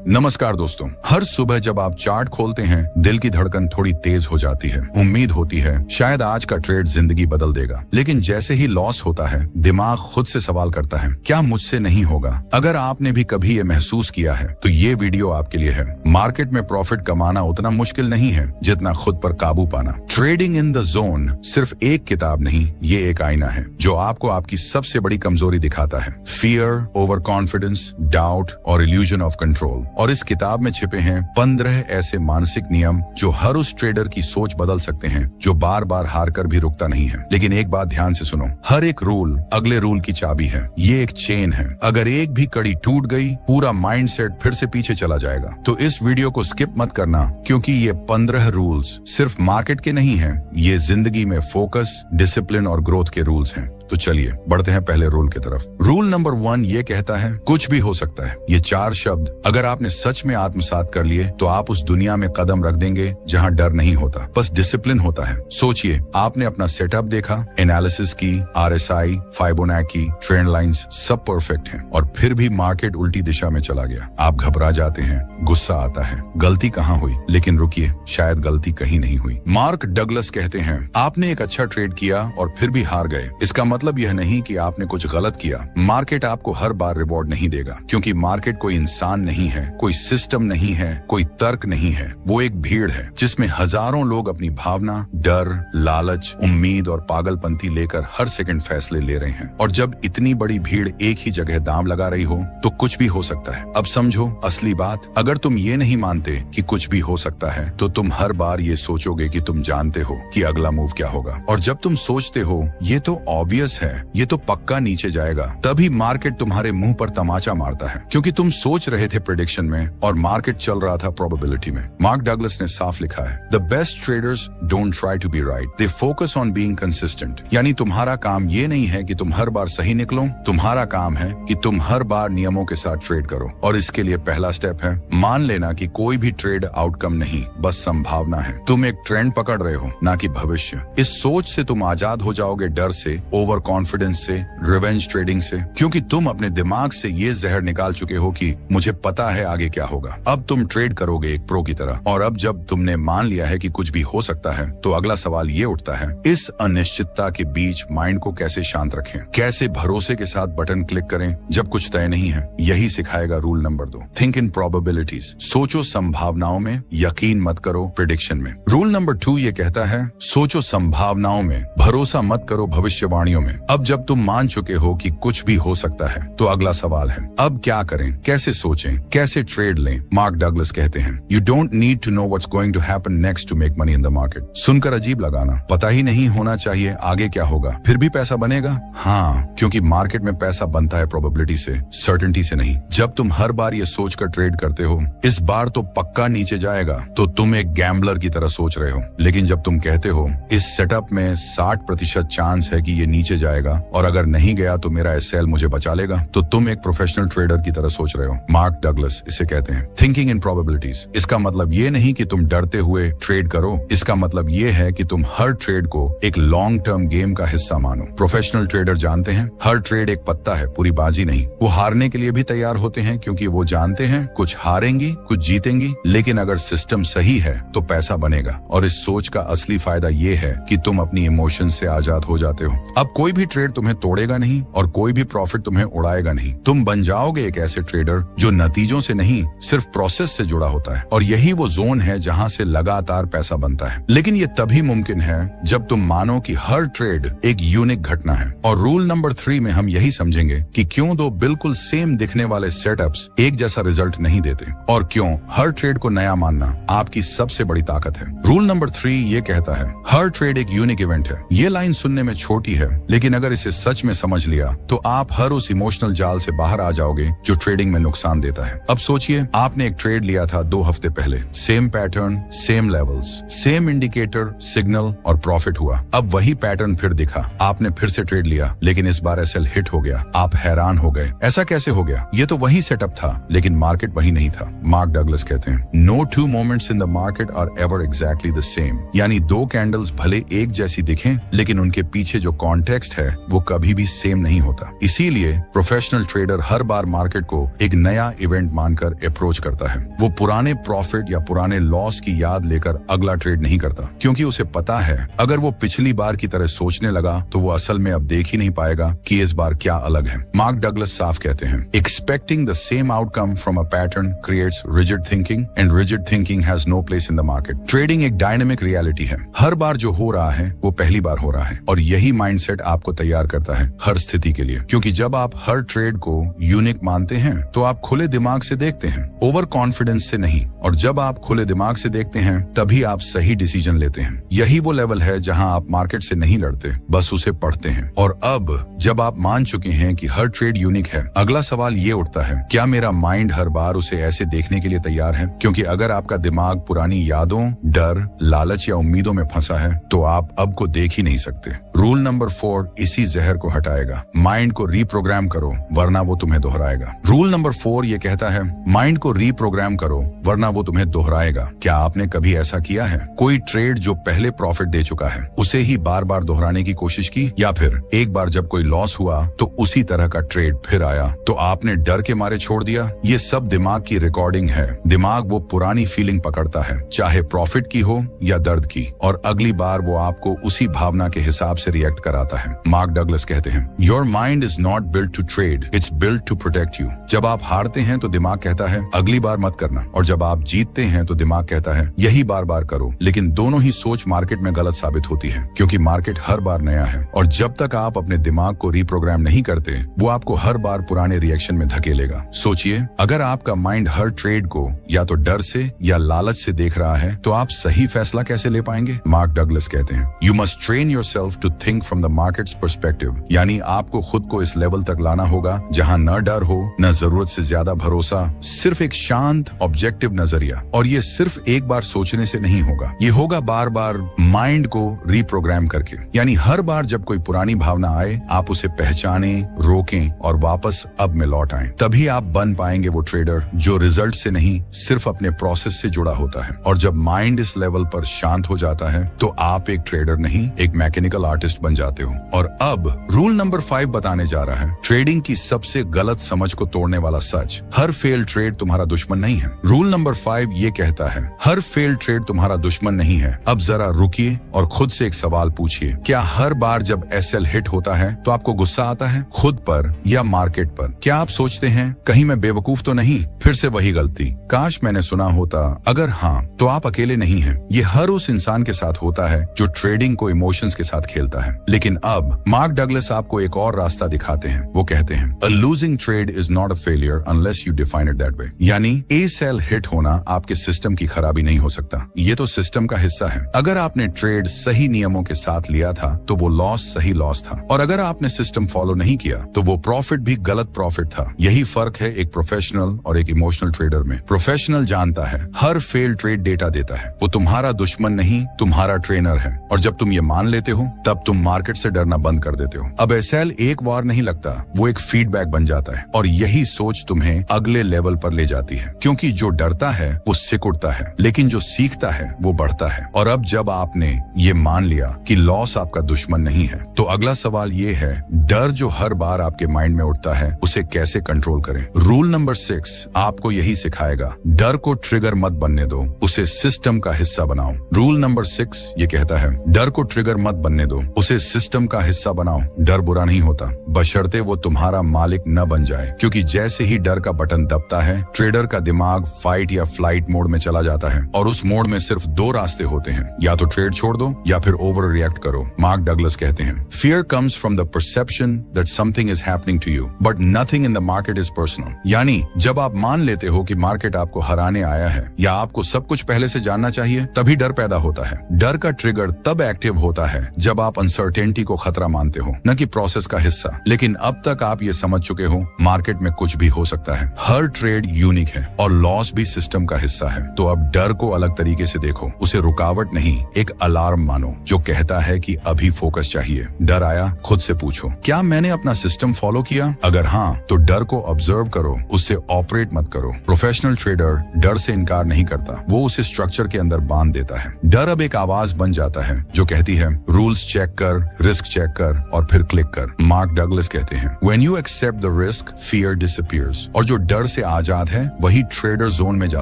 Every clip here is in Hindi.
नमस्कार दोस्तों, हर सुबह जब आप चार्ट खोलते हैं दिल की धड़कन थोड़ी तेज हो जाती है। उम्मीद होती है शायद आज का ट्रेड जिंदगी बदल देगा, लेकिन जैसे ही लॉस होता है दिमाग खुद से सवाल करता है, क्या मुझसे नहीं होगा? अगर आपने भी कभी ये महसूस किया है तो ये वीडियो आपके लिए है। मार्केट में प्रॉफिट कमाना उतना मुश्किल नहीं है जितना खुद पर काबू पाना। ट्रेडिंग इन द जोन सिर्फ एक किताब नहीं, ये एक आईना है जो आपको आपकी सबसे बड़ी कमजोरी दिखाता है। फियर, ओवर कॉन्फिडेंस, डाउट और इल्यूजन ऑफ कंट्रोल। और इस किताब में छिपे हैं 15 ऐसे मानसिक नियम जो हर उस ट्रेडर की सोच बदल सकते हैं जो बार बार हार कर भी रुकता नहीं है। लेकिन एक बात ध्यान से सुनो, हर एक रूल अगले रूल की चाबी है। ये एक चेन है, अगर एक भी कड़ी टूट गई पूरा माइंडसेट फिर से पीछे चला जाएगा। तो इस वीडियो को स्किप मत करना, क्योंकि ये 15 रूल्स सिर्फ मार्केट के नहीं हैं, ये जिंदगी में फोकस, डिसिप्लिन और ग्रोथ के रूल्स हैं। तो चलिए बढ़ते हैं पहले रूल की तरफ। रूल नंबर 1 ये कहता है कुछ भी हो सकता है। ये 4 शब्द अगर आपने सच में आत्मसात कर लिए तो आप उस दुनिया में कदम रख देंगे जहां डर नहीं होता, बस डिसिप्लिन होता है। सोचिए, आपने अपना सेटअप देखा, एनालिसिस की, RSI, फाइबोनाची, ट्रेंड लाइंस सब परफेक्ट हैं, और फिर भी मार्केट उल्टी दिशा में चला गया। आप घबरा जाते हैं, गुस्सा आता है, गलती कहाँ हुई? लेकिन रुकिए, शायद गलती कहीं नहीं हुई। मार्क डगलस कहते हैं, आपने एक अच्छा ट्रेड किया और फिर भी हार गए, इसका मतलब यह नहीं कि आपने कुछ गलत किया। मार्केट आपको हर बार रिवॉर्ड नहीं देगा, क्योंकि मार्केट कोई इंसान नहीं है, कोई सिस्टम नहीं है, कोई तर्क नहीं है। वो एक भीड़ है जिसमें हजारों लोग अपनी भावना, डर, लालच, उम्मीद और पागलपंती लेकर हर सेकंड फैसले ले रहे हैं। और जब इतनी बड़ी भीड़ एक ही जगह दांव लगा रही हो तो कुछ भी हो सकता है। अब समझो असली बात, अगर तुम ये नहीं मानते कि कुछ भी हो सकता है तो तुम हर बार ये सोचोगे कि तुम जानते हो कि अगला मूव क्या होगा। और जब तुम सोचते हो ये तो ऑब्वियस है, ये तो पक्का नीचे जाएगा, तभी मार्केट तुम्हारे मुंह पर तमाचा मारता है, क्योंकि तुम सोच रहे थे प्रेडिक्शन में और मार्केट चल रहा था प्रोबेबिलिटी में। मार्क डगलस ने साफ लिखा है, the best traders don't try to be right, they focus on being consistent. यानी तुम्हारा काम ये नहीं है कि तुम हर बार सही निकलो, तुम्हारा काम है कि तुम हर बार नियमों के साथ ट्रेड करो। और इसके लिए पहला स्टेप है मान लेना कि कोई भी ट्रेड आउटकम नहीं, बस संभावना है। तुम एक ट्रेंड पकड़ रहे हो, ना कि भविष्य। इस सोच से तुम आजाद हो जाओगे डर से, ओवर कॉन्फिडेंस से, रिवेंज ट्रेडिंग से, क्योंकि तुम अपने दिमाग से ये जहर निकाल चुके हो कि मुझे पता है आगे क्या होगा। अब तुम ट्रेड करोगे एक प्रो की तरह। और अब जब तुमने मान लिया है कि कुछ भी हो सकता है तो अगला सवाल ये उठता है, इस अनिश्चितता के बीच माइंड को कैसे शांत रखें, कैसे भरोसे के साथ बटन क्लिक करें जब कुछ तय नहीं है। यही सिखाएगा rule number 2, think in probabilities. सोचो संभावनाओं में, यकीन मत करो प्रेडिक्शन में। रूल नंबर 2 ये कहता है सोचो संभावनाओं में, भरोसा मत करो भविष्यवाणियों में। अब जब तुम मान चुके हो कि कुछ भी हो सकता है तो अगला सवाल है अब क्या करें, कैसे सोचें, कैसे ट्रेड लें। मार्क डगलस कहते हैं, you don't need to know what's going to happen next to make money in the market. सुनकर अजीब लगाना, पता ही नहीं होना चाहिए आगे क्या होगा, फिर भी पैसा बनेगा। हाँ, क्योंकि मार्केट में पैसा बनता है प्रोबेबिलिटी से, सर्टेनिटी से नहीं। जब तुम हर बार ये सोचकर ट्रेड करते हो इस बार तो पक्का नीचे जाएगा, तो तुम एक गैम्बलर की तरह सोच रहे हो। लेकिन जब तुम कहते हो इस सेटअप में 60% चांस है कि ये नीचे जाएगा और अगर नहीं गया तो मेरा एसएल मुझे बचा लेगा, तो तुम एक प्रोफेशनल ट्रेडर की तरह सोच रहे हो। मार्क डगलस इसे कहते हैं थिंकिंग इन प्रोबेबिलिटीज। इसका मतलब ये नहीं कि तुम डरते हुए ट्रेड करो, इसका मतलब ये है कि तुम हर ट्रेड को एक लॉन्ग टर्म गेम का हिस्सा मानो। प्रोफेशनल ट्रेडर जानते हैं हर ट्रेड एक पत्ता है, पूरी बाजी नहीं। वो हारने के लिए भी तैयार होते हैं क्योंकि वो जानते हैं कुछ हारेंगी कुछ जीतेंगी, लेकिन अगर सिस्टम सही है तो पैसा बनेगा। और इस सोच का असली फायदा ये है कि तुम अपनी इमोशन से आजाद हो जाते हो। अब कोई भी ट्रेड तुम्हें तोड़ेगा नहीं और कोई भी प्रॉफिट तुम्हें उड़ाएगा नहीं। तुम बन जाओगे एक ऐसे ट्रेडर जो नतीजों से नहीं सिर्फ प्रोसेस से जुड़ा होता है। और यही वो जोन है जहां से लगातार पैसा बनता है। लेकिन ये तभी मुमकिन है जब तुम मानो कि हर ट्रेड एक यूनिक घटना है। और रूल नंबर 3 में हम यही समझेंगे कि क्यों दो बिल्कुल सेम दिखने वाले सेटअप्स एक जैसा रिजल्ट नहीं देते, और क्यों हर ट्रेड को नया मानना आपकी सबसे बड़ी ताकत है। रूल नंबर 3 ये कहता है हर ट्रेड एक यूनिक इवेंट है। ये लाइन सुनने में छोटी है, लेकिन अगर इसे सच में समझ लिया तो आप हर उस इमोशनल जाल से बाहर आ जाओगे जो ट्रेडिंग में नुकसान देता है। अब सोचिए, आपने एक ट्रेड लिया था 2 हफ्ते पहले, same pattern, same levels, same indicator, signal और प्रॉफिट हुआ। अब वही पैटर्न फिर दिखा, आपने फिर से ट्रेड लिया, लेकिन इस बार एसएल हिट हो गया। आप हैरान हो गए, ऐसा कैसे हो गया? ये तो वही सेटअप था, लेकिन मार्केट वही नहीं था। मार्क डगलस कहते हैं no 2 moments in the market are ever exactly the same. यानी 2 कैंडल्स भले एक जैसी दिखें, लेकिन उनके पीछे जो कॉन्टेक्स्ट कॉन्टेक्स्ट है वो कभी भी सेम नहीं होता। इसीलिए प्रोफेशनल ट्रेडर हर बार मार्केट को एक नया इवेंट मानकर अप्रोच करता है। वो पुराने प्रॉफिट या पुराने लॉस की याद लेकर अगला ट्रेड नहीं करता, क्योंकि उसे पता है अगर वो पिछली बार की तरह सोचने लगा तो वो असल में अब देख ही नहीं पाएगा कि इस बार क्या अलग है। मार्क डगलस साफ कहते हैं, expecting the same outcome from a pattern creates rigid thinking and rigid thinking has no place in the market. Trading एक डायनेमिक रियलिटी है। हर बार जो हो रहा है वो पहली बार हो रहा है, और यही माइंडसेट आपको तैयार करता है हर स्थिति के लिए। क्योंकि जब आप हर ट्रेड को यूनिक मानते हैं तो आप खुले दिमाग से देखते हैं, ओवर कॉन्फिडेंस से नहीं। और जब आप खुले दिमाग से देखते हैं तभी आप सही डिसीजन लेते हैं। यही वो लेवल है जहां आप मार्केट से नहीं लड़ते, बस उसे पढ़ते हैं। और अब जब आप मान चुके हैं कि हर ट्रेड यूनिक है, अगला सवाल ये उठता है, क्या मेरा माइंड हर बार उसे ऐसे देखने के लिए तैयार है? क्योंकि अगर आपका दिमाग पुरानी यादों, डर, लालच या उम्मीदों में फंसा है तो आप अब को देख ही नहीं सकते। रूल नंबर 4 इसी जहर को हटाएगा। माइंड को रीप्रोग्राम करो वरना वो तुम्हें दोहराएगा। रूल नंबर 4 ये कहता है, माइंड को रीप्रोग्राम करो वरना वो तुम्हें दोहराएगा। क्या आपने कभी ऐसा किया है? कोई ट्रेड जो पहले प्रॉफिट दे चुका है उसे ही बार बार दोहराने की कोशिश की, या फिर एक बार जब कोई लॉस हुआ तो उसी तरह का ट्रेड फिर आया तो आपने डर के मारे छोड़ दिया? ये सब दिमाग की रिकॉर्डिंग है। दिमाग वो पुरानी फीलिंग पकड़ता है, चाहे प्रॉफिट की हो या दर्द की, और अगली बार वो आपको उसी भावना के हिसाब से रिएक्ट कराता है। मार्क डगलस कहते हैं, your mind is not built to trade, it's built to protect you. जब आप हारते हैं तो दिमाग कहता है अगली बार मत करना, और जब आप जीतते हैं तो दिमाग कहता है यही बार बार करो। लेकिन दोनों ही सोच मार्केट में गलत साबित होती है, क्योंकि मार्केट हर बार नया है, और जब तक आप अपने दिमाग को रीप्रोग्राम नहीं करते वो आपको हर बार पुराने रिएक्शन में धकेलेगा। सोचिए, अगर आपका माइंड हर ट्रेड को या तो डर से या लालच से देख रहा है तो आप सही फैसला कैसे ले पाएंगे? मार्क डगलस कहते हैं, you must train yourself to think from the market's perspective. यानी आपको खुद को इस लेवल तक लाना होगा जहां न डर हो न जरूरत से ज्यादा भरोसा, सिर्फ एक शांत ऑब्जेक्टिव नजरिया। और ये सिर्फ एक बार सोचने से नहीं होगा, ये होगा बार बार माइंड को रीप्रोग्राम करके। यानी हर बार जब कोई पुरानी भावना आए आप उसे पहचाने, रोकें और वापस अब में लौट आएं। तभी आप बन पाएंगे वो ट्रेडर जो रिजल्ट से नहीं सिर्फ अपने प्रोसेस से जुड़ा होता है। और जब माइंड इस लेवल पर शांत हो जाता है तो आप एक ट्रेडर नहीं एक मैकेनिकल आर्टिस्ट बन जाते हो। और अब रूल नंबर 5 बताने जा रहा है, ट्रेडिंग की सबसे गलत समझ को तोड़ने वाला सच। हर फेल ट्रेड तुम्हारा दुश्मन नहीं है। रूल नंबर 5 ये कहता है, हर फेल ट्रेड तुम्हारा दुश्मन नहीं है। अब जरा रुकिए और खुद से एक सवाल पूछिए, क्या हर बार जब एसएल हिट होता है तो आपको गुस्सा आता है, खुद पर या मार्केट पर? क्या आप सोचते हैं कहीं मैं बेवकूफ तो नहीं, फिर से वही गलती, काश मैंने सुना होता? अगर हाँ तो आप अकेले नहीं हैं। ये हर उस इंसान के साथ होता है जो ट्रेडिंग को इमोशंस के साथ खेलता है। लेकिन अब मार्क डगलस आपको एक और रास्ता दिखाते हैं। वो कहते हैं, a losing trade is not a failure unless you define it that way. यानी ए सेल हिट होना आपके सिस्टम की खराबी नहीं हो सकता, ये तो सिस्टम का हिस्सा है। अगर आपने ट्रेड सही नियमों के साथ लिया था तो वो लॉस सही लॉस था, और अगर आपने सिस्टम फॉलो नहीं किया तो वो प्रॉफिट भी गलत प्रॉफिट था। यही फर्क है एक प्रोफेशनल और एक इमोशनल ट्रेडर में। प्रोफेशनल जानता है हर फेल ट्रेड डेटा देता है, वो तुम्हारा दुश्मन नहीं तुम्हारा ट्रेनर है। और जब तुम ये मान लेते हो तब तुम मार्केट से डरना बंद कर देते हो। अब एसएल एक वार नहीं लगता, वो एक फीडबैक बन जाता है, और यही सोच तुम्हें अगले लेवल पर ले जाती है। क्योंकि जो डरता है वो सिकुड़ता है, लेकिन जो सीखता है वो बढ़ता है। और अब जब आपने ये मान लिया कि लॉस आपका दुश्मन नहीं है तो अगला सवाल ये है, डर जो हर बार आपके माइंड में उठता है उसे कैसे कंट्रोल करें? रूल नंबर 6 आपको यही सिखाएगा, डर को ट्रिगर मत बनने दो, उसे सिस्टम का हिस्सा बनाओ। रूल नंबर 6 ये कहता है, डर को ट्रिगर मत बनने दो, उसे सिस्टम का हिस्सा बनाओ। डर बुरा नहीं होता, बशर्ते वो तुम्हारा मालिक न बन जाए। क्योंकि जैसे ही डर का बटन दबता है ट्रेडर का दिमाग फाइट या फ्लाइट मोड में चला जाता है, और उस मोड में सिर्फ 2 रास्ते होते हैं, या तो ट्रेड छोड़ दो या फिर ओवर रिएक्ट करो। मार्क डगलस कहते हैं, fear comes from the perception that something is happening to you but nothing in the market is personal. यानी जब आप मान लेते हो कि मार्केट आपको हराने आया है या आपको सब कुछ पहले से जानना चाहिए, तभी डर पैदा होता है। डर का ट्रिगर तब एक्टिव होता है जब आप अनसर्टेनिटी को खतरा मानते हो, न कि प्रोसेस का हिस्सा। लेकिन अब तक आप ये समझ चुके हो, मार्केट में कुछ भी हो सकता है, हर ट्रेड यूनिक है और लॉस भी सिस्टम सिस्टम का हिस्सा है। तो अब डर को अलग तरीके से देखो, उसे रुकावट नहीं, एक अलार्म मानो जो कहता है कि अभी फोकस चाहिए। डर आया, खुद से पूछो, क्या मैंने अपना सिस्टम फॉलो किया? अगर हाँ, तो डर को ऑब्जर्व करो, उससे ऑपरेट मत करो। प्रोफेशनल ट्रेडर डर से इनकार नहीं करता, वो उसे स्ट्रक्चर के अंदर बांध देता है। डर अब एक आवाज बन जाता है जो कहती है रूल्स चेक कर, रिस्क चेक कर और फिर क्लिक कर। मार्क डगलस कहते हैं when you accept the risk fear disappears. और जो डर से आजाद है वही ट्रेडर जोन में जा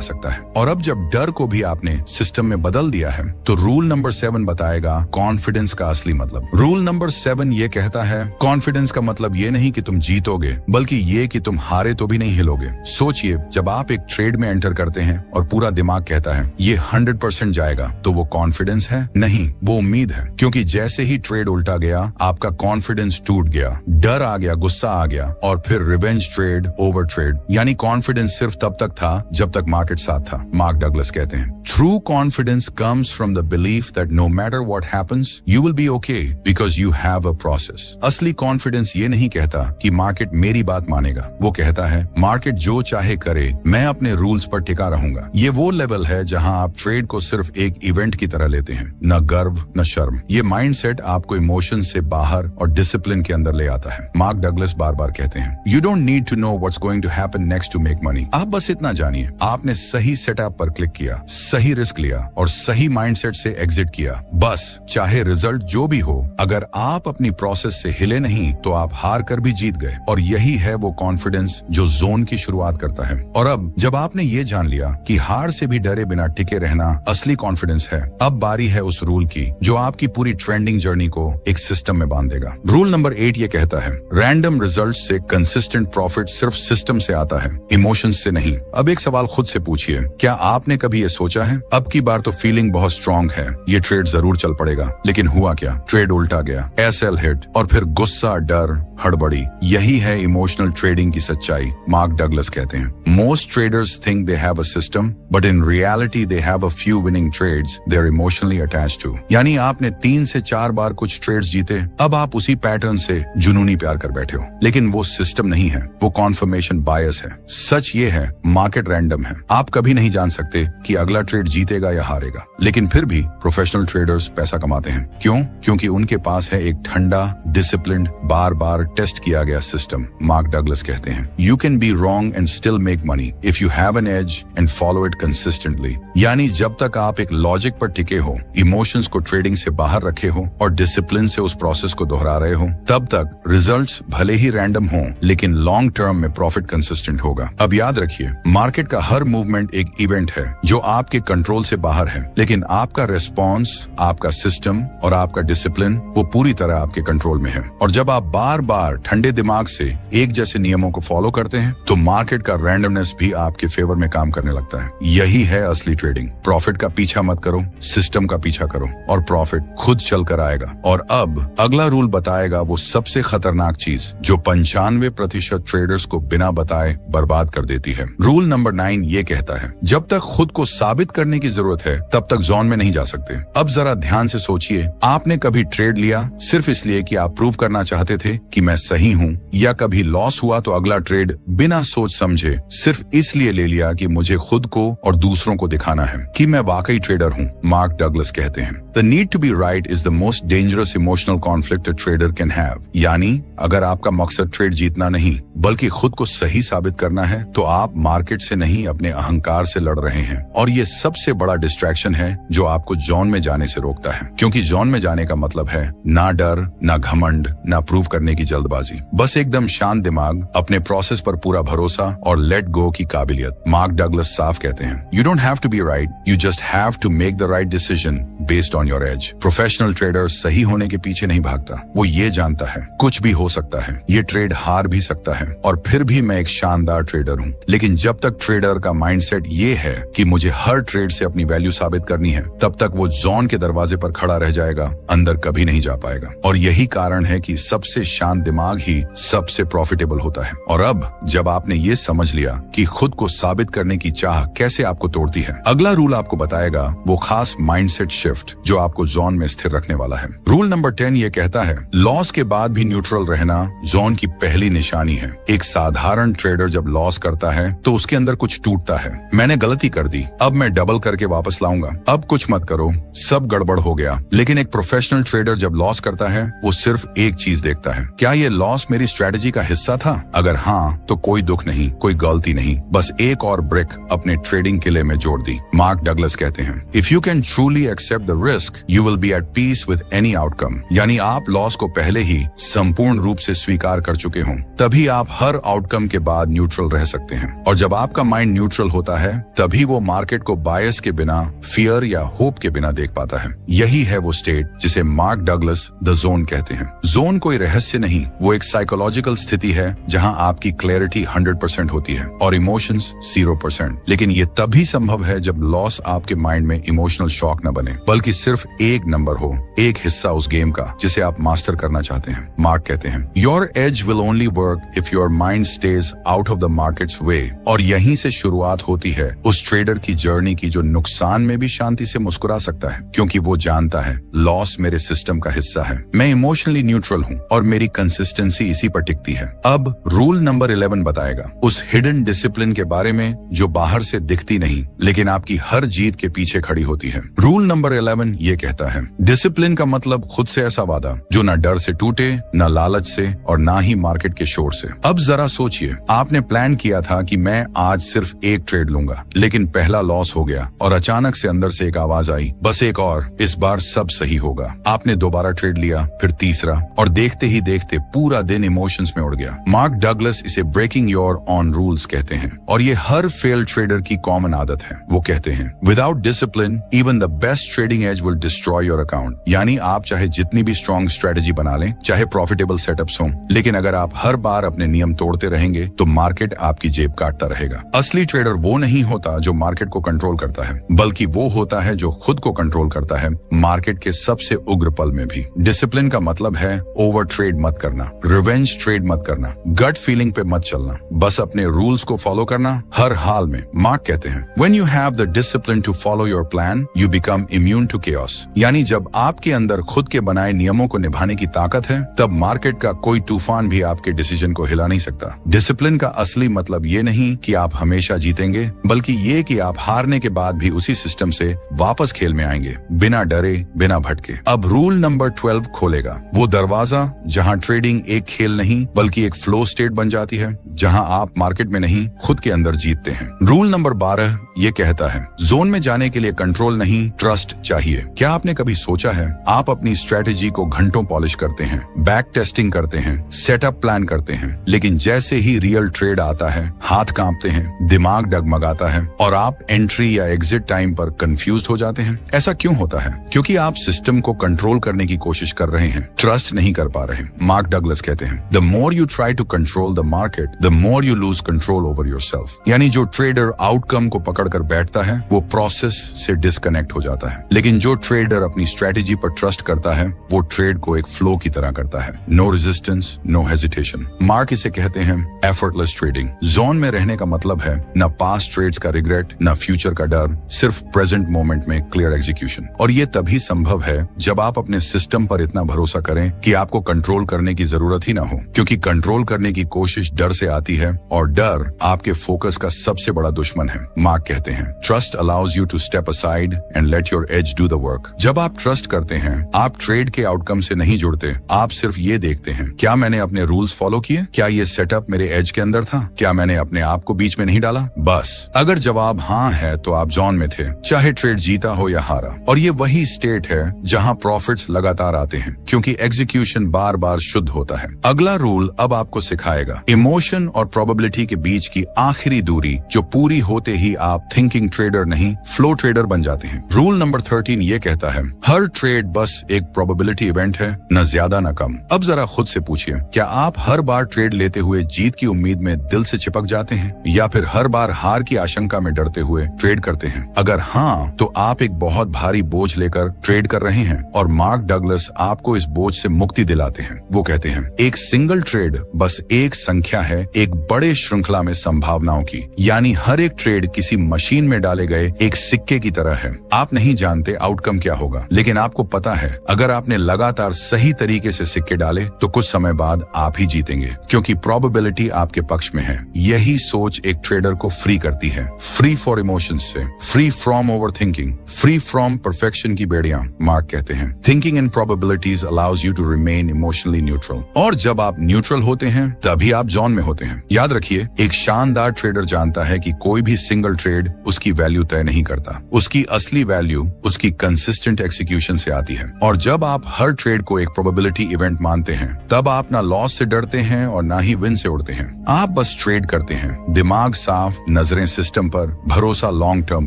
सकता है। और अब जब डर को भी आपने सिस्टम में बदल दिया है तो रूल नंबर 7 बताएगा कॉन्फिडेंस का असली मतलब। रूल नंबर 7 ये कहता है कॉन्फिडेंस का मतलब ये नहीं कि तुम जीतोगे, बल्कि ये कि तुम हारे तो भी नहीं हिलोगे। सोचिए, जब आप एक ट्रेड में एंटर करते हैं और पूरा दिमाग कहता है ये 100% जाएगा, तो वो कॉन्फिडेंस है? नहीं, वो उम्मीद है। क्योंकि जैसे ही ट्रेड उल्टा गया, आपका कॉन्फिडेंस टूट गया, डर आ गया, गुस्सा आ गया और फिर रिवेंज ट्रेड, ओवर ट्रेड। यानी कॉन्फिडेंस सिर्फ तब तक था जब तक मार्केट साथ था। मार्क डगलस कहते हैं true confidence comes from the belief that no matter what happens you will be okay because you have a process. असली कॉन्फिडेंस ये नहीं कहता कि मार्केट मेरी बात मानेगा, वो कहता है मार्केट जो चाहे करे, मैं अपने रूल्स पर टिका रहूंगा। ये वो लेवल है जहां आप ट्रेड को सिर्फ एक इवेंट की तरह लेते हैं, न गर्व न शर्म। ये माइंडसेट आपको इमोशन से बाहर और डिसिप्लिन के अंदर ले आता है। मार्क डगलस बार बार कहते हैं you don't need to know what's going to happen next to make money. आप बस इतना जानिए, आपने सही सेटअप पर क्लिक किया, सही रिस्क लिया और सही माइंडसेट से एग्जिट किया। बस चाहे रिजल्ट जो भी हो, अगर आप अपनी प्रोसेस से हिले नहीं तो आप हार कर भी जीत गए। और यही है वो कॉन्फिडेंस जो जोन की शुरुआत करता है। और अब जब आपने ये जान लिया कि हार से भी डरे बिना टिके रहना असली कॉन्फिडेंस है, अब बारी है उस रूल की जो आपकी पूरी ट्रेंडिंग जर्नी को एक सिस्टम में बांध देगा। रूल नंबर 8 ये कहता है रैंडम रिजल्ट से कंसिस्टेंट प्रॉफिट सिर्फ सिस्टम से आता है, इमोशंस से नहीं। अब एक सवाल खुद से पूछिए, क्या आपने कभी ये सोचा है अब की बार तो फीलिंग बहुत स्ट्रांग है, ये ट्रेड जरूर चल पड़ेगा, लेकिन हुआ क्या? ट्रेड उल्टा गया, एसएल हिट और फिर गुस्सा, डर, हड़बड़ी। यही है इमोशनल ट्रेडिंग की सच्चाई। मार्क डगलस कहते हैं most traders think they have a system but in reality they have a few winning trades they are emotionally attached to. यानी आपने 3 से 4 बार कुछ ट्रेड्स जीते, अब आप उसी पैटर्न से जुनूनी प्यार कर बैठे हो। लेकिन वो सिस्टम नहीं है, वो कॉन्फर्मेशन बायस है। सच ये है मार्केट रैंडम है, आप कभी नहीं जान सकते कि अगला ट्रेड जीतेगा या हारेगा। लेकिन फिर भी प्रोफेशनल ट्रेडर्स पैसा कमाते हैं। क्यों? क्योंकि उनके पास है एक ठंडा, डिसिप्लिन्ड, बार बार टेस्ट किया गया सिस्टम। मार्क डगलस कहते हैं you can be wrong and still make money if you have an edge and follow it consistently. यानी जब तक आप एक लॉजिक पर टिके हो, इमोशंस को ट्रेडिंग से बाहर रखे हो और डिसिप्लिन से उस प्रोसेस को दोहरा रहे हो, तब तक रिजल्ट्स भले ही रैंडम हो लेकिन लॉन्ग टर्म में प्रॉफिट कंसिस्टेंट होगा। अब याद रखिए, मार्केट का हर मूवमेंट एक इवेंट है जो आपके कंट्रोल से बाहर है, लेकिन आपका रेस्पॉन्स, आपका सिस्टम और आपका डिसिप्लिन वो पूरी तरह आपके कंट्रोल में है। और जब आप बार बार ठंडे दिमाग से एक जैसे नियमों को फॉलो करते हैं तो मार्केट का रैंडमनेस भी आपके फेवर में काम करने लगता है। यही है असली ट्रेडिंग। प्रॉफिट का पीछा मत करो, सिस्टम का पीछा करो और प्रॉफिट खुद चल कर आएगा। और अब अगला रूल बताएगा वो सबसे खतरनाक चीज जो 95% ट्रेडर्स को बिना बताए बर्बाद कर देती है। रूल नंबर 9 ये कहता है जब तक खुद को साबित करने की जरूरत है तब तक जोन में नहीं जा सकते। अब जरा ध्यान से सोचिए, आपने कभी ट्रेड लिया सिर्फ इसलिए कि आप प्रूव करना चाहते थे कि मैं सही हूँ, या कभी लॉस हुआ तो अगला ट्रेड बिना सोच समझे सिर्फ इसलिए ले लिया कि मुझे खुद को और दूसरों को दिखाना है कि मैं वाकई ट्रेडर हूँ। मार्क डगलस कहते हैं the need to be right is the most dangerous emotional conflict a trader can have. यानी अगर आपका मकसद ट्रेड जीतना नहीं बल्कि खुद को सही साबित करना है तो आप मार्केट से नहीं अपने अहंकार से लड़ रहे हैं। और ये सबसे बड़ा डिस्ट्रैक्शन है जो आपको जोन में जाने से रोकता है, क्योंकि जोन में जाने का मतलब है ना डर, ना घमंड, ना प्रूव करने की जल्दबाजी, बस एकदम शांत दिमाग, अपने प्रोसेस पर पूरा भरोसा और लेट गो की काबिलियत। मार्क डगलस साफ कहते हैं you don't have to be right, you just have to make the right decision based on your edge. Professional trader सही होने के पीछे नहीं भागता, वो ये जानता है कुछ भी हो सकता है, ये ट्रेड हार भी सकता है और फिर भी मैं एक शानदार ट्रेडर हूँ। लेकिन जब तक ट्रेडर का माइंडसेट ये है कि मुझे हर ट्रेड से अपनी वैल्यू साबित करनी है, तब तक वो जोन के दरवाजे पर खड़ा रह जाएगा, अंदर कभी नहीं जा पाएगा। और यही कारण है कि सबसे शांत दिमाग ही सबसे प्रॉफिटेबल होता है। और अब जब आपने ये समझ लिया कि खुद को साबित करने की चाह कैसे आपको तोड़ती है, अगला रूल आपको बताएगा वो खास माइंडसेट शिफ्ट शिफ्ट जो आपको जोन में स्थिर रखने वाला है। रूल नंबर 10 ये कहता है लॉस के बाद भी न्यूट्रल रहना जोन की पहली निशानी है। एक साधारण ट्रेडर जब लॉस करता है तो उसके अंदर कुछ टूटता है। मैंने गलती कर दी, अब मैं डबल करके वापस लाऊंगा, अब कुछ मत करो, सब गड़बड़ हो गया। लेकिन एक प्रोफेशनल ट्रेडर जब लॉस करता है वो सिर्फ एक चीज देखता है, क्या ये लॉस मेरी स्ट्रेटेजी का हिस्सा था? अगर हाँ तो कोई दुख नहीं, कोई गलती नहीं, बस एक और ब्रिक अपने ट्रेडिंग किले में जोड़ दी। मार्क डगलस कहते हैं if you can truly accept the risk you will be at peace with any outcome. यानी आप लॉस को पहले ही संपूर्ण रूप से स्वीकार कर चुके हों, तभी आप हर आउटकम के बाद न्यूट्रल रह सकते हैं। और जब आपका माइंड न्यूट्रल होता है तभी वो मार्केट को बायस के बिना, फियर या होप के बिना देख पाता है। यही है वो स्टेट जिसे मार्क डगलस द जोन कहते हैं। जोन कोई रहस्य नहीं, वो एक साइकोलॉजिकल स्थिति है जहां आपकी क्लैरिटी 100% होती है और इमोशंस 0%। लेकिन ये तभी संभव है जब लॉस आपके माइंड में इमोशनल शॉक न बने, बल्कि सिर्फ एक नंबर हो, एक हिस्सा उस गेम का जिसे आप मास्टर करना चाहते हैं। मार्क कहते हैं your edge will only work if your mind stays out of the market's way. और यहीं से शुरुआत होती है उस ट्रेडर की जर्नी की जो नुकसान में भी शांति से मुस्कुरा सकता है, क्योंकि वो जानता है लॉस मेरे सिस्टम का हिस्सा है, मैं इमोशनली न्यूट्रल हूँ और मेरी कंसिस्टेंसी इसी पर टिकती है। अब रूल नंबर 11 बताएगा उस हिडन डिसिप्लिन के बारे में जो बाहर से दिखती नहीं लेकिन आपकी हर जीत के पीछे खड़ी होती है। रूल नंबर 11 ये कहता है डिसिप्लिन का मतलब खुद से ऐसा वादा जो न डर से टूटे, न लालच से और ना ही मार्केट के शोर से। अब जरा सोचिए, आपने प्लान किया था कि मैं आज सिर्फ एक ट्रेड लूंगा, लेकिन पहला लॉस हो गया और अचानक से अंदर से एक आवाज आई, बस एक और, इस बार सब सही होगा। आपने दोबारा ट्रेड लिया, फिर तीसरा, और देखते ही देखते पूरा दिन इमोशंस में उड़ गया। मार्क डगलस इसे ब्रेकिंग योर ऑन रूल्स कहते हैं और ये हर फेल ट्रेडर की कॉमन आदत है। वो कहते हैं without discipline even the best trading edge will destroy your account. यानी आप चाहे जितनी भी स्ट्रॉन्ग स्ट्रेटेजी बना लें, चाहे प्रॉफिटेबल सेटअप्स हों, लेकिन अगर आप हर बार अपने नियम तोड़ते रहेंगे तो मार्केट आपकी जेब काटता रहेगा। असली ट्रेडर वो नहीं होता जो मार्केट को कंट्रोल करता है, बल्कि वो होता है जो खुद को कंट्रोल करता है मार्केट के सबसे उग्र पल में भी। डिसिप्लिन का मतलब है ओवर ट्रेड मत करना, रिवेंज ट्रेड मत करना, गट फीलिंग पे मत चलना, बस अपने रूल्स को फॉलो करना हर हाल में। मार्क कहते हैं when you have the discipline to follow your plan you become immune to chaos. यानी जब आपके अंदर खुद के बनाए नियमों को निभाने की ताकत है तब मार्केट का कोई तूफान भी आपके डिसीजन को हिला नहीं सकता। डिसिप्लिन का असली मतलब ये नहीं कि आप हमेशा जीतेंगे, बल्कि ये कि आप हारने के बाद भी उसी सिस्टम से वापस खेल में आएंगे, बिना डरे, बिना भटके। अब रूल नंबर 12 खोलेगा वो दरवाजा जहां ट्रेडिंग एक खेल नहीं बल्कि एक फ्लो स्टेट बन जाती है, जहां आप मार्केट में नहीं खुद के अंदर जीतते हैं। रूल नंबर 12 ये कहता है जोन में जाने के लिए कंट्रोल नहीं, ट्रस्ट चाहिए। क्या आपने कभी सोचा है आप अपनी स्ट्रेटेजी को घंटों पॉलिश करते हैं, बैक टेस्टिंग करते हैं, सेटअप प्लान करते हैं, लेकिन जैसे ही रियल ट्रेड आता है हाथ कांपते हैं, दिमाग डगमगाता है और आप एंट्री या एग्जिट टाइम पर कंफ्यूज हो जाते हैं? ऐसा क्यों होता है? क्योंकि आप सिस्टम को कंट्रोल करने की कोशिश कर रहे हैं, ट्रस्ट नहीं कर पा रहे। मार्क डगलस कहते हैं the more you try to control the market the more you lose control over yourself. यानी जो ट्रेडर आउटकम को पकड़कर बैठता है वो प्रोसेस से डिस्कनेक्ट हो जाता है, लेकिन जो ट्रेडर अपनी स्ट्रेटेजी पर ट्रस्ट करता है वो ट्रेड को एक फ्लो की तरह करता है। No resistance, no hesitation. Mark इसे कहते हैं एफर्टलेस ट्रेडिंग। जोन में रहने का मतलब है न पास्ट ट्रेड्स का रिग्रेट, न फ्यूचर का डर, सिर्फ प्रेजेंट मोमेंट में क्लियर एग्जीक्यूशन। और ये तभी संभव है जब आप अपने सिस्टम पर इतना भरोसा करें कि आपको कंट्रोल करने की जरूरत ही ना हो, क्योंकि कंट्रोल करने की कोशिश डर से आती है और डर आपके फोकस का सबसे बड़ा दुश्मन है। मार्क कहते हैं trust allows you to step aside and let your edge do the work. जब आप ट्रस्ट करते हैं आप ट्रेड के आउटकम से नहीं जुड़ते, आप सिर्फ ये देखते हैं क्या मैंने अपने रूल्स फॉलो किए, क्या ये सेटअप मेरे एज के अंदर था, क्या मैंने अपने आप को बीच में नहीं डाला। बस अगर जवाब हाँ है तो आप जोन में थे, चाहे ट्रेड जीता हो या हारा। और ये वही स्टेट है जहां प्रॉफिट्स लगातार आते हैं, क्योंकि एग्जीक्यूशन बार बार शुद्ध होता है। अगला रूल अब आपको सिखाएगा इमोशन और प्रोबेबिलिटी के बीच की आखिरी दूरी, जो पूरी होते ही आप थिंकिंग ट्रेडर नहीं फ्लो ट्रेडर बन जाते हैं। रूल नंबर 13 ये कहता है हर ट्रेड बस एक प्रोबेबिलिटी इवेंट है, न ज्यादा न कम। अब जरा खुद से पूछिए, क्या आप हर बार ट्रेड लेते हुए जीत की उम्मीद में दिल से चिपक जाते हैं, या फिर हर बार हार की आशंका में डरते हुए ट्रेड करते हैं? अगर हाँ, तो आप एक बहुत भारी बोझ लेकर ट्रेड कर रहे हैं और मार्क डगलस आपको इस बोझ से मुक्ति दिलाते हैं। वो कहते हैं एक सिंगल ट्रेड बस एक संख्या है एक बड़े श्रृंखला में संभावनाओं की। यानी हर एक ट्रेड किसी मशीन में डाले गए एक सिक्के की तरह है। आप नहीं जानते जानते आउटकम क्या होगा, लेकिन आपको पता है अगर आपने लगातार सही तरीके से सिक्के डाले तो कुछ समय बाद आप ही जीतेंगे, क्योंकि प्रोबेबिलिटी आपके पक्ष में है। यही सोच एक ट्रेडर को फ्री करती है, फ्री फॉर इमोशंस से, free from overthinking, free from perfection की बेड़ियां। मार्क कहते हैं thinking in probabilities allows you to remain emotionally neutral, और जब आप न्यूट्रल होते हैं तभी आप जोन में होते हैं। याद रखिए, एक शानदार ट्रेडर जानता है कि कोई भी सिंगल ट्रेड उसकी वैल्यू तय नहीं करता, उसकी असली वैल्यू उसकी कंसिस्टेंट एग्जीक्यूशन से आती है। और जब आप हर ट्रेड को एक प्रोबेबिलिटी इवेंट मानते हैं तब आप ना लॉस से डरते हैं और ना ही विन से उड़ते हैं। आप बस ट्रेड करते हैं, दिमाग साफ, नजरें सिस्टम पर, भरोसा लॉन्ग टर्म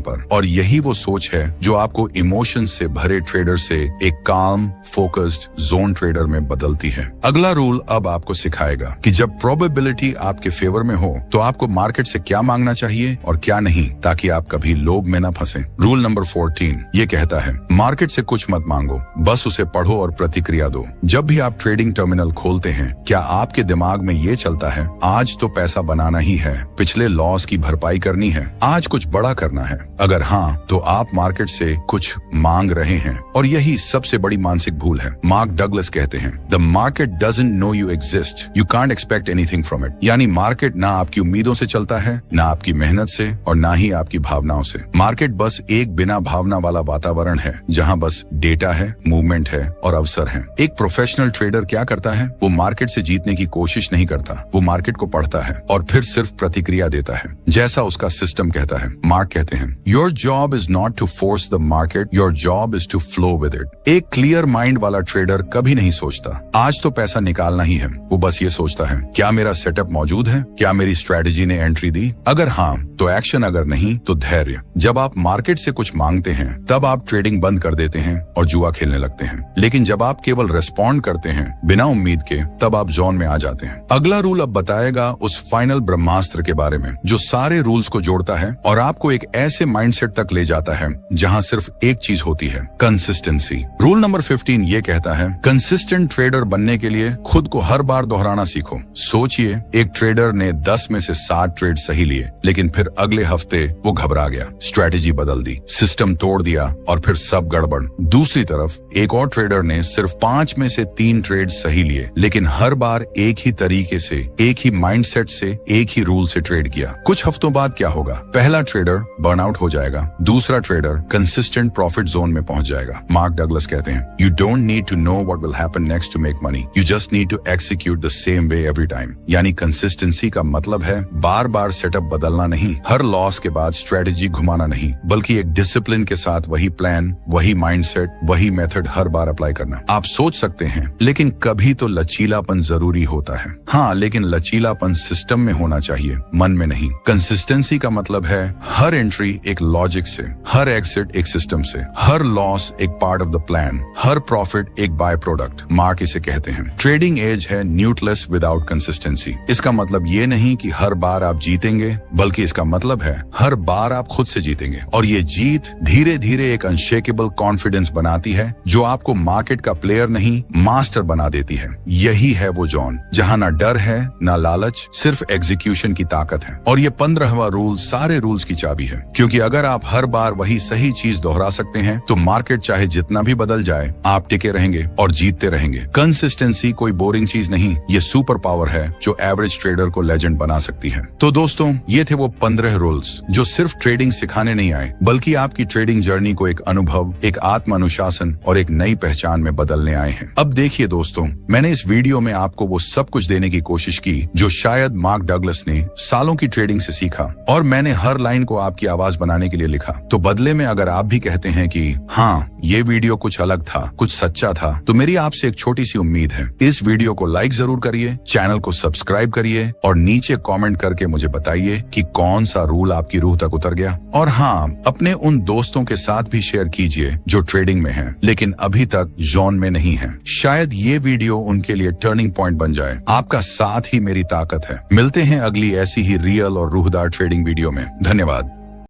पर। और यही वो सोच है जो आपको इमोशन से भरे ट्रेडर से एक काम फोकस्ड जोन ट्रेडर में बदलती है। अगला रूल अब आपको सिखाएगा कि जब प्रोबेबिलिटी आपके फेवर में हो तो आपको मार्केट से क्या मांगना चाहिए और क्या नहीं, ताकि आप कभी लोभ में न फंसे। रूल नंबर 14 ये कहता है मार्केट से कुछ मत मांगो, बस उसे पढ़ो और प्रतिक्रिया दो। जब भी आप ट्रेडिंग टर्मिनल खोलते हैं, क्या आपके दिमाग में ये चलता है आज तो पैसा बनाना ही है, पिछले लॉस की भरपाई करनी है, आज कुछ बड़ा करना है? अगर हाँ, तो आप मार्केट से कुछ मांग रहे हैं, और यही सबसे बड़ी मानसिक भूल है। मार्क डगलस कहते हैं the market doesn't know you exist, you can't expect anything from it. यानी मार्केट ना आपकी उम्मीदों से चलता है, ना आपकी मेहनत से, और ना ही आपकी भावनाओं से। मार्केट बस एक बिना भावना वाला वातावरण है जहां बस डेटा है, मूवमेंट है और अवसर है। एक प्रोफेशनल ट्रेडर क्या करता है? वो मार्केट से जीतने की कोशिश नहीं करता, वो मार्केट को पढ़ता है और फिर सिर्फ प्रतिक्रिया देता है जैसा उसका सिस्टम कहता है। मार्क कहते हैं your job is not to force the market, your job is to flow with it. एक क्लियर माइंड वाला ट्रेडर कभी नहीं सोचता आज तो पैसा निकालना ही है, वो बस ये सोचता है क्या मेरा सेटअप मौजूद है, क्या मेरी स्ट्रेटेजी ने एंट्री दी, अगर हाँ तो एक्शन, अगर नहीं तो धैर्य। जब आप मार्केट से कुछ मांगते हैं तब आप ट्रेडिंग बंद कर देते हैं और जुआ खेलने लगते हैं, लेकिन जब आप केवल रिस्पॉन्ड करते हैं बिना उम्मीद के, तब आप जोन में आ जाते हैं। अगला रूल अब बताएगा उस फाइनल ब्रह्मास्त्र के बारे में जो सारे रूल्स को जोड़ता है और आपको एक ऐसे माइंडसेट तक ले जाता है जहां सिर्फ एक चीज होती है, कंसिस्टेंसी। रूल नंबर 15 ये कहता है कंसिस्टेंट ट्रेडर बनने के लिए खुद को हर बार दोहराना सीखो। सोचिए, एक ट्रेडर ने 10 में से 7 ट्रेड सही लिए, लेकिन फिर अगले हफ्ते वो घबरा गया, स्ट्रेटेजी बदल दी, सिस्टम तोड़ दिया और फिर सब गड़बड़। दूसरी तरफ एक और ट्रेडर ने सिर्फ 5 में से 3 ट्रेड सही लिए, लेकिन हर बार एक ही तरीके से, एक ही माइंडसेट से, एक ही रूल से ट्रेड किया। कुछ हफ्तों बाद क्या होगा? पहला ट्रेडर बर्नआउट हो जाएगा, दूसरा ट्रेडर कंसिस्टेंट प्रॉफिट जोन में पहुंच जाएगा। मार्क डगलस कहते हैं you don't need to know what will happen next to make money, you just need to execute the same way every time. यानी कंसिस्टेंसी का मतलब है बार बार सेटअप बदलना नहीं, हर लॉस के बाद स्ट्रेटेजी घुमाना नहीं, बल्कि एक डिसिप्लिन के साथ वही प्लान, वही माइंडसेट, वही मेथड हर बार अप्लाई करना। आप सोच सकते हैं लेकिन कभी तो लचीलापन जरूरी होता है। हाँ, लेकिन लचीलापन सिस्टम में होना चाहिए, मन में नहीं। कंसिस्टेंसी का मतलब है हर एंट्री एक लॉजिक से, हर एग्जिट एक सिस्टम से, हर लॉस एक part of the plan, her profit एक बाय प्रोडक्ट। मार्क इसे कहते हैं ट्रेडिंग एज है न्यूट्रलेस विदाउट कंसिस्टेंसी। इसका मतलब ये नहीं कि हर बार आप जीतेंगे, बल्कि इसका मतलब है हर बार आप खुद से जीतेंगे, और ये जीत धीरे धीरे एक अनशेकेबल कॉन्फिडेंस बनाती है जो आपको मार्केट का प्लेयर नहीं मास्टर बना देती है। यही है वो जोन जहां ना डर है ना लालच, सिर्फ एग्जीक्यूशन की ताकत है। और ये 15वां रूल सारे रूल्स की चाबी है, क्योंकि अगर आप हर बार वही सही चीज दोहरा सकते हैं तो मार्केट चाहे जितना भी बदल जाए आप टिके रहेंगे और जीतते रहेंगे। कंसिस्टेंसी कोई बोरिंग चीज नहीं, ये सुपर पावर है जो एवरेज ट्रेडर को लेजेंड बना सकती है। तो दोस्तों, ये थे वो 15 रूल्स जो सिर्फ ट्रेडिंग सिखाने नहीं आए, बल्कि आपकी ट्रेडिंग जर्नी को एक अनुभव, एक आत्म अनुशासन और एक नई पहचान में बदलने आए हैं। अब देखिए दोस्तों, मैंने इस वीडियो में आपको वो सब कुछ देने की कोशिश की जो शायद मार्क डगलस ने सालों की ट्रेडिंग से सीखा, और मैंने हर लाइन को आपकी आवाज बनाने के लिए लिखा। तो बदले में अगर आप भी कहते हैं कि हाँ, ये वीडियो कुछ अलग था, कुछ सच्चा था, तो मेरी आपसे एक छोटी सी उम्मीद है, इस वीडियो को लाइक जरूर करिए, चैनल को सब्सक्राइब करिए और नीचे कमेंट करके मुझे बताइए कि कौन सा रूल आपकी रूह तक उतर गया। और हाँ, अपने उन दोस्तों के साथ भी शेयर कीजिए जो ट्रेडिंग में हैं, लेकिन अभी तक जोन में नहीं है। शायद ये वीडियो उनके लिए टर्निंग पॉइंट बन जाए। आपका साथ ही मेरी ताकत है। मिलते हैं अगली ऐसी ही रियल और रूहदार ट्रेडिंग वीडियो में। धन्यवाद।